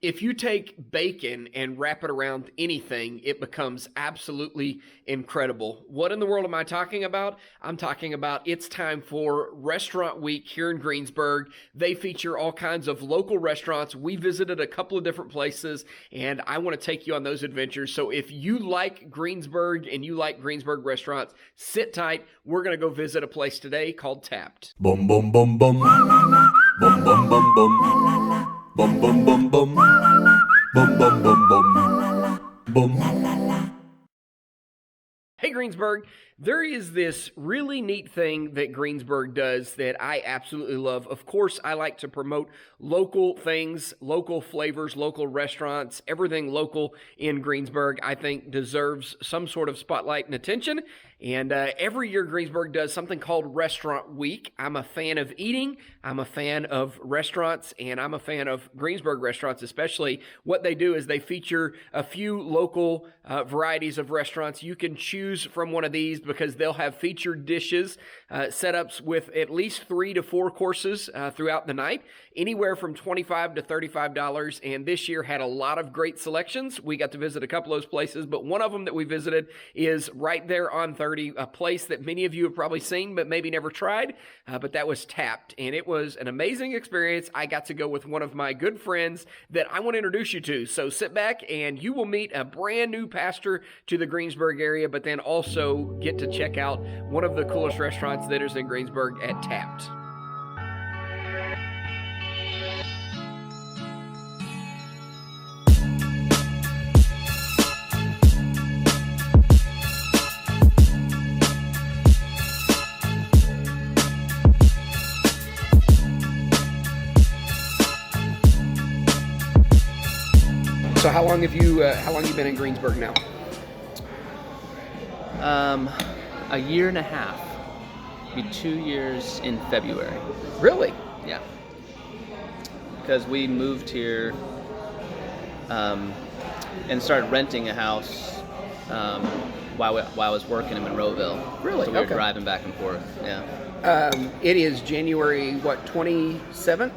If you take bacon and wrap it around anything, it becomes absolutely incredible. What in the world am I talking about? I'm talking about it's time for Restaurant Week here in Greensburg. They feature all kinds of local restaurants. We visited a couple of different places, and I want to take you on those adventures. So if you like Greensburg and you like Greensburg restaurants, sit tight. We're going to go visit a place today called Tapped. Bum bum bum bum. Bum bum bum bum. Bum bum bum bum. Bum bum bum bum. Bum. Hey Greensburg, there is this really neat thing that Greensburg does that I absolutely love. Of course, I like to promote local things, local flavors, local restaurants, everything local in Greensburg I think deserves some sort of spotlight and attention. And every year Greensburg does something called Restaurant Week. I'm a fan of eating, I'm a fan of restaurants, and I'm a fan of Greensburg restaurants especially. What they do is they feature a few local varieties of restaurants. You can choose from one of these because they'll have featured dishes, setups with at least 3 to 4 courses throughout the night, anywhere from $25 to $35. And this year had a lot of great selections. We got to visit a couple of those places, but one of them that we visited is right there on 30, a place that many of you have probably seen but maybe never tried, but that was Tapped, and it was an amazing experience. I got to go with one of my good friends that I want to introduce you to. So sit back and you will meet a brand new pastor to the Greensburg area, but then also get to check out one of the coolest restaurants that is in Greensburg at Tapped. So how long have you been in Greensburg now? A year and a half. Be 2 years in February. Really? Yeah. Because we moved here and started renting a house while I was working in Monroeville. Really? So we were Okay. driving back and forth. Yeah. It is January 27th?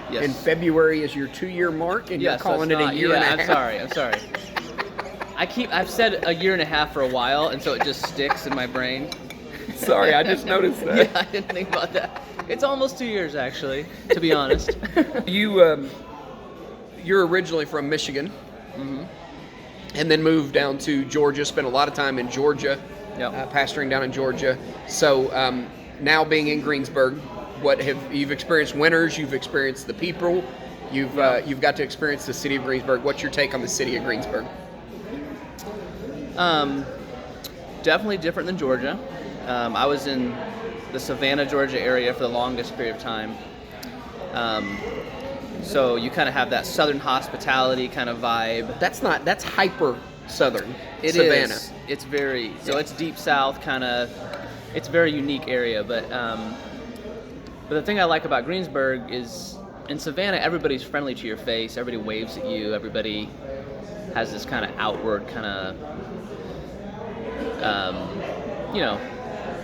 Yes. And February is your 2-year mark, and Yeah, you're so calling it's it a not- year and a half. I'm sorry. I've said a year and a half for a while, and so it just sticks in my brain. Sorry, I just noticed that. Yeah, I didn't think about that. It's almost 2 years, actually, to be honest. You're originally from Michigan, Mm-hmm. and then moved down to Georgia. Spent a lot of time in Georgia, Yep. pastoring down in Georgia. So now being in Greensburg, you've experienced winters? You've experienced the people. You've got to experience the city of Greensburg. What's your take on the city of Greensburg? Definitely different than Georgia. I was in the Savannah, Georgia area for the longest period of time. So you kind of have that southern hospitality kind of vibe. That's hyper southern. It Savannah. is. It's very, so it's deep south kind of, it's a very unique area. But the thing I like about Greensburg is in Savannah, everybody's friendly to your face. Everybody waves at you. Everybody has this kind of outward kind of,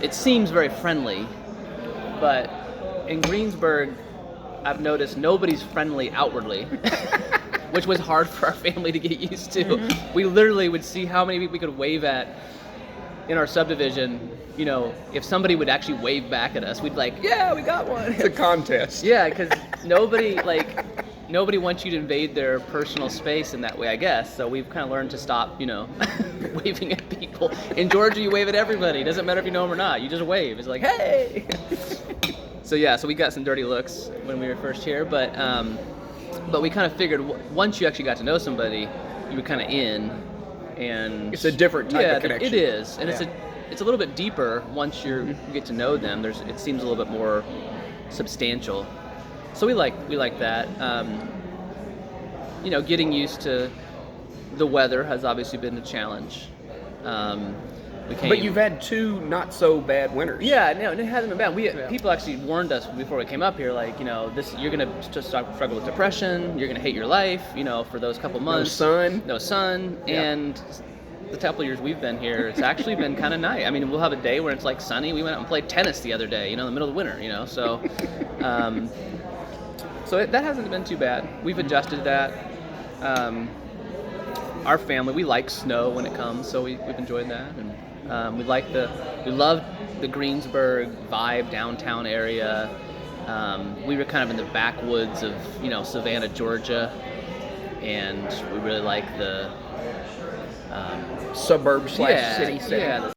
it seems very friendly. But in Greensburg, I've noticed nobody's friendly outwardly, which was hard for our family to get used to. Mm-hmm. We literally would see how many people we could wave at in our subdivision. You know, if somebody would actually wave back at us, we'd like, yeah, we got one. It's a contest. Yeah, because nobody wants you to invade their personal space in that way, I guess. So we've kind of learned to stop, waving at people. In Georgia, you wave at everybody. It doesn't matter if you know them or not. You just wave. It's like, hey. So we got some dirty looks when we were first here, but we kind of figured once you actually got to know somebody, you were kind of in, and it's a different type of connection. It is, and it's a little bit deeper once you get to know them. It seems a little bit more substantial. So we like that. Getting used to the weather has obviously been a challenge. But you've had 2 not so bad winters. Yeah, no, it hasn't been bad. People actually warned us before we came up here, like, you're gonna just struggle with depression. You're gonna hate your life, for those couple months. No sun, yeah. And the couple of years we've been here, it's actually been kind of nice. I mean, we'll have a day where it's like sunny. We went out and played tennis the other day, in the middle of the winter, So, that hasn't been too bad. We've adjusted that. our family, we like snow when it comes, so we've enjoyed that, and we love the Greensburg vibe, downtown area. We were kind of in the backwoods of Savannah, Georgia, and we really like the Suburb / city setting. Yeah.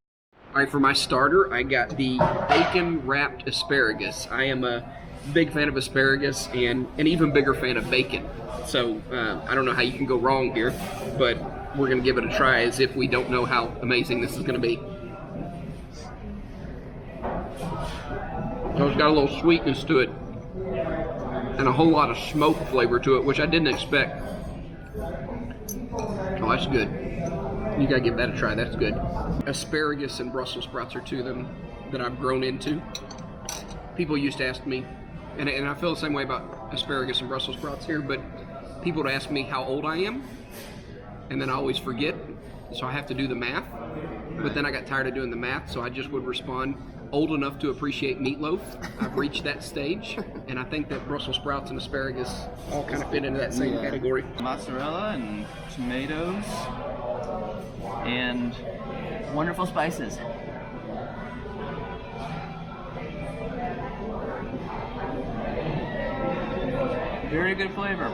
All right, for my starter, I got the bacon wrapped asparagus. I am a big fan of asparagus and an even bigger fan of bacon. So I don't know how you can go wrong here, but we're going to give it a try as if we don't know how amazing this is going to be. So it's got a little sweetness to it and a whole lot of smoke flavor to it, which I didn't expect. Oh, that's good. You gotta give that a try. That's good. Asparagus and Brussels sprouts are two of them that I've grown into. People used to ask me, and I feel the same way about asparagus and Brussels sprouts here, but people would ask me how old I am, and then I always forget, so I have to do the math. But then I got tired of doing the math, so I just would respond, old enough to appreciate meatloaf. I've reached that stage, and I think that Brussels sprouts and asparagus all kind of fit into that same category. Mozzarella and tomatoes and wonderful spices. Very good flavor.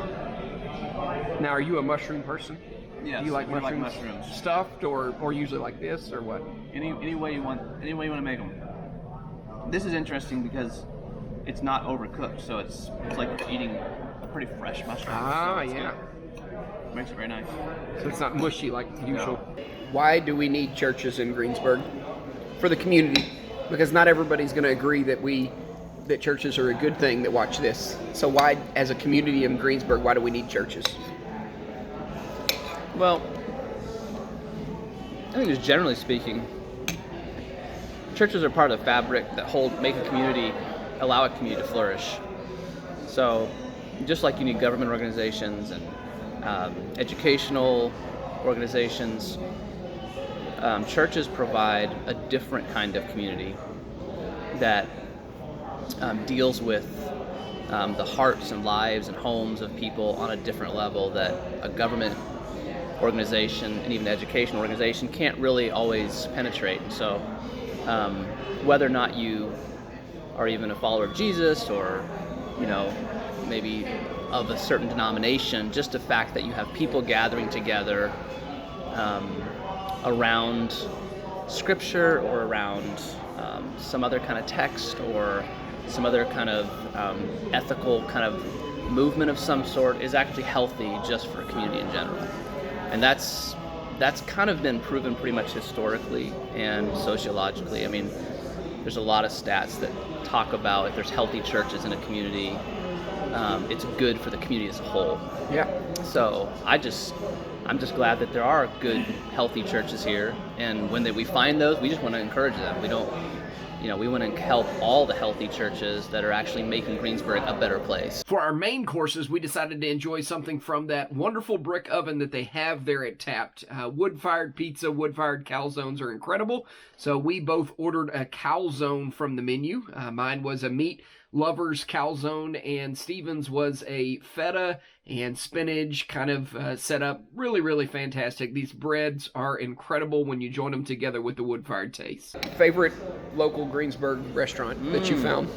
Now, are you a mushroom person? Yes, Do you like we mushrooms? like mushrooms. Stuffed or usually like this or what? Any way you want to make them. This is interesting because it's not overcooked, so it's like eating a pretty fresh mushroom. Ah, so it's yeah. good. Makes it very nice. So it's not mushy like usual. Why do we need churches in Greensburg? For the community. Because not everybody's going to agree that churches are a good thing that watch this. So why, as a community in Greensburg, why do we need churches? Well, I think just generally speaking, churches are part of the fabric that allow a community to flourish. So just like you need government organizations and educational organizations, churches provide a different kind of community that deals with the hearts and lives and homes of people on a different level that a government organization and even education organization can't really always penetrate. So whether or not you are even a follower of Jesus or maybe of a certain denomination, just the fact that you have people gathering together around scripture or around some other kind of text or some other kind of ethical kind of movement of some sort is actually healthy just for a community in general. And that's kind of been proven pretty much historically and sociologically. I mean, there's a lot of stats that talk about if there's healthy churches in a community, it's good for the community as a whole. Yeah. So I'm just glad that there are good, healthy churches here, and when we find those, we just want to encourage them. We don't, we want to help all the healthy churches that are actually making Greensburg a better place. For our main courses, we decided to enjoy something from that wonderful brick oven that they have there at Tapped. Wood-fired pizza, wood-fired calzones are incredible. So we both ordered a calzone from the menu. Mine was a meat lover's calzone, and Steven's was a feta and spinach kind of setup. Really, really fantastic. These breads are incredible when you join them together with the wood-fired taste. Favorite local Greensburg restaurant that you found?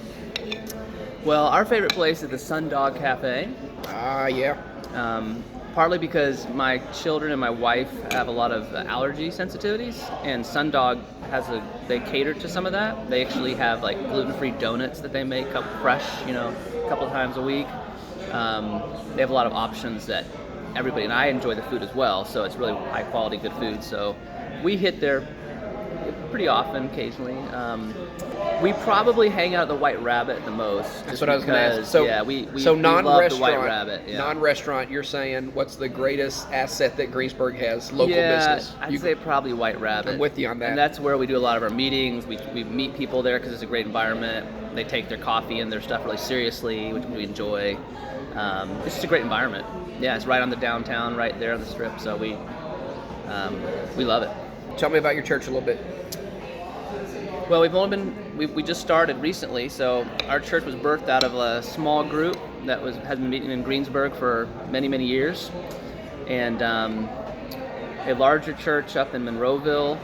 Well, our favorite place is the Sundog Cafe. Yeah. Partly because my children and my wife have a lot of allergy sensitivities, and Sundog they cater to some of that. They actually have like gluten-free donuts that they make up fresh, a couple of times a week. They have a lot of options that everybody, and I enjoy the food as well, so it's really high quality, good food. So we hit there pretty often, occasionally. We probably hang out at the White Rabbit the most. That's what I was going to ask. So, we non-restaurant, love the White Rabbit. Yeah. Non-restaurant, you're saying what's the greatest asset that Greensburg has, local business? I'd say probably White Rabbit. I'm with you on that. And that's where we do a lot of our meetings. We meet people there because it's a great environment. They take their coffee and their stuff really seriously, which we enjoy. It's just a great environment. Yeah, it's right on the downtown, right there on the strip. So we love it. Tell me about your church a little bit. Well, we just started recently, so our church was birthed out of a small group that has been meeting in Greensburg for many, many years. And a larger church up in Monroeville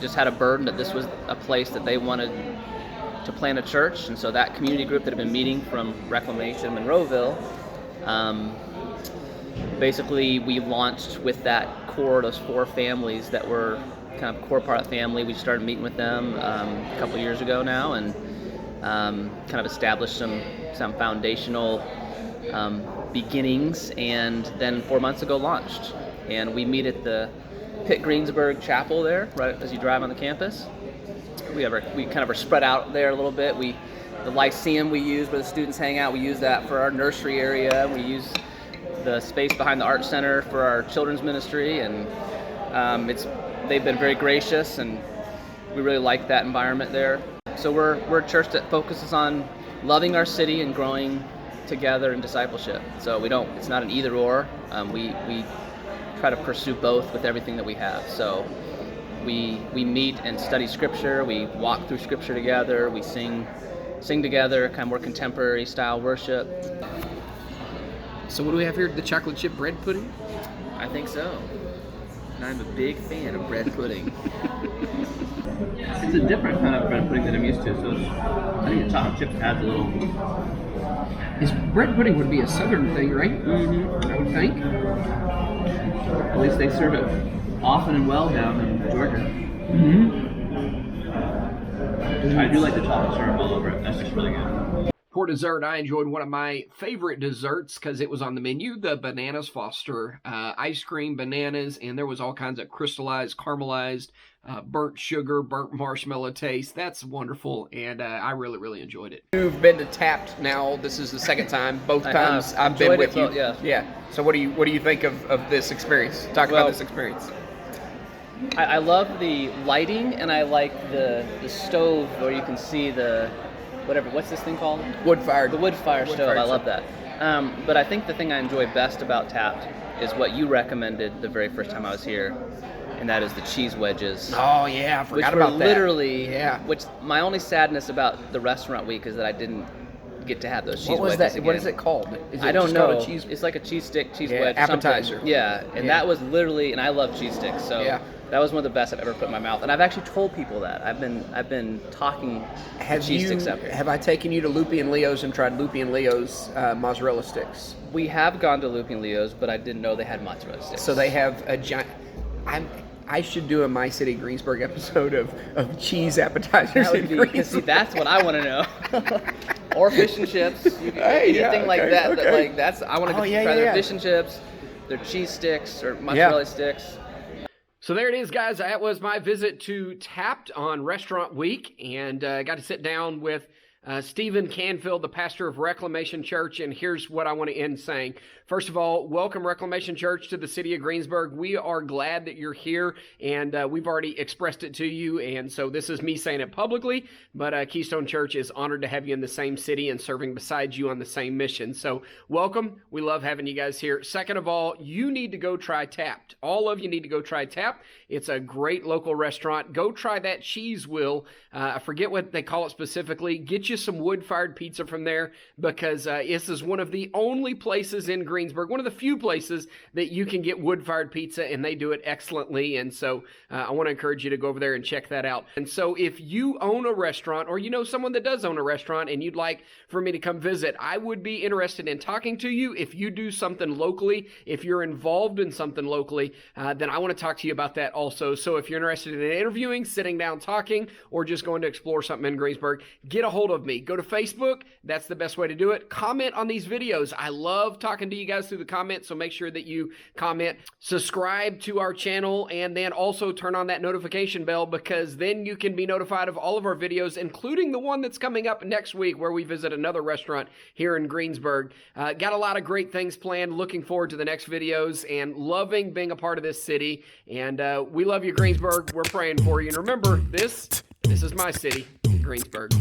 just had a burden that this was a place that they wanted to plant a church, and so that community group that had been meeting from Reclamation Monroeville, basically we launched with that core, those 4 families that were kind of core part of the family. We started meeting with them a couple years ago now, and kind of established some foundational beginnings, and then 4 months ago launched. And we meet at the Pitt Greensburg Chapel there, right as you drive on the campus. We kind of are spread out there a little bit. The Lyceum we use where the students hang out, we use that for our nursery area. We use the space behind the Art Center for our children's ministry, and they've been very gracious, and we really like that environment there. So we're a church that focuses on loving our city and growing together in discipleship. So it's not an either or. We try to pursue both with everything that we have. So we meet and study scripture, we walk through scripture together, we sing together, kind of more contemporary style worship. So what do we have here? The chocolate chip bread pudding? I think so. And I'm a big fan of bread pudding. It's a different kind of bread pudding that I'm used to, so I think the chocolate chip adds a little. Bread pudding would be a southern thing, right? Mm-hmm. I would think. At least they serve it often and well down in Georgia. Mm-hmm. I do like the chocolate syrup all over it. That's just really good. For dessert, I enjoyed one of my favorite desserts because it was on the menu, the Bananas Foster. Ice cream, bananas, and there was all kinds of crystallized, caramelized, burnt sugar, burnt marshmallow taste. That's wonderful, and I really, really enjoyed it. You've been to Tapped now. This is the second time. Both times I've been with you. Yeah. So what do you think of this experience? Talk about this experience. I love the lighting, and I like the stove where you can see the what's this thing called? Wood-fired. The wood-fired stove. I love that. But I think the thing I enjoy best about Tapped is what you recommended the very first time I was here, and that is the cheese wedges. Oh yeah, I forgot about that. Literally, which my only sadness about the restaurant week is that I didn't get to have those cheese wedges. What was that? Again. What is it called? Is it I don't just know. called a cheese? It's like a cheese stick, cheese wedge, appetizer. Something. Yeah, and that was literally, and I love cheese sticks, so that was one of the best I've ever put in my mouth. And I've actually told people that. I've been talking cheese sticks up here. Have I taken you to Loopy and Leo's and tried Loopy and Leo's mozzarella sticks? We have gone to Loopy and Leo's, but I didn't know they had mozzarella sticks. So they have a giant. I should do a My City Greensburg episode of cheese appetizers in Greensburg. See, that's what I want to know. Or fish and chips. Anything like that. Like that's. I want to try their fish and chips, their cheese sticks or mozzarella sticks. So there it is, guys. That was my visit to Tapped on Restaurant Week, and I got to sit down with Steven Canfield, the pastor of Reclamation Church, and here's what I want to end saying. First of all, welcome Reclamation Church to the city of Greensburg. We are glad that you're here, and we've already expressed it to you, and so this is me saying it publicly, but Keystone Church is honored to have you in the same city and serving beside you on the same mission. So welcome. We love having you guys here. Second of all, you need to go try Tapped. All of you need to go try Tapped. It's a great local restaurant. Go try that cheese wheel. I forget what they call it specifically. Get you some wood-fired pizza from there, because this is one of the only places in Greensburg, one of the few places that you can get wood-fired pizza, and they do it excellently. And so I want to encourage you to go over there and check that out. And so if you own a restaurant, or you know someone that does own a restaurant and you'd like for me to come visit, I would be interested in talking to you. If you do something locally, if you're involved in something locally, then I want to talk to you about that also. So if you're interested in interviewing, sitting down talking, or just going to explore something in Greensburg, get a hold of me. Go to Facebook. That's the best way to do it. Comment on these videos. I love talking to you guys through the comments, so make sure that you comment. Subscribe to our channel, and then also turn on that notification bell, because then you can be notified of all of our videos, including the one that's coming up next week where we visit another restaurant here in Greensburg. Got a lot of great things planned. Looking forward to the next videos and loving being a part of this city. And we love you, Greensburg. We're praying for you. And remember, this is my city, Greensburg.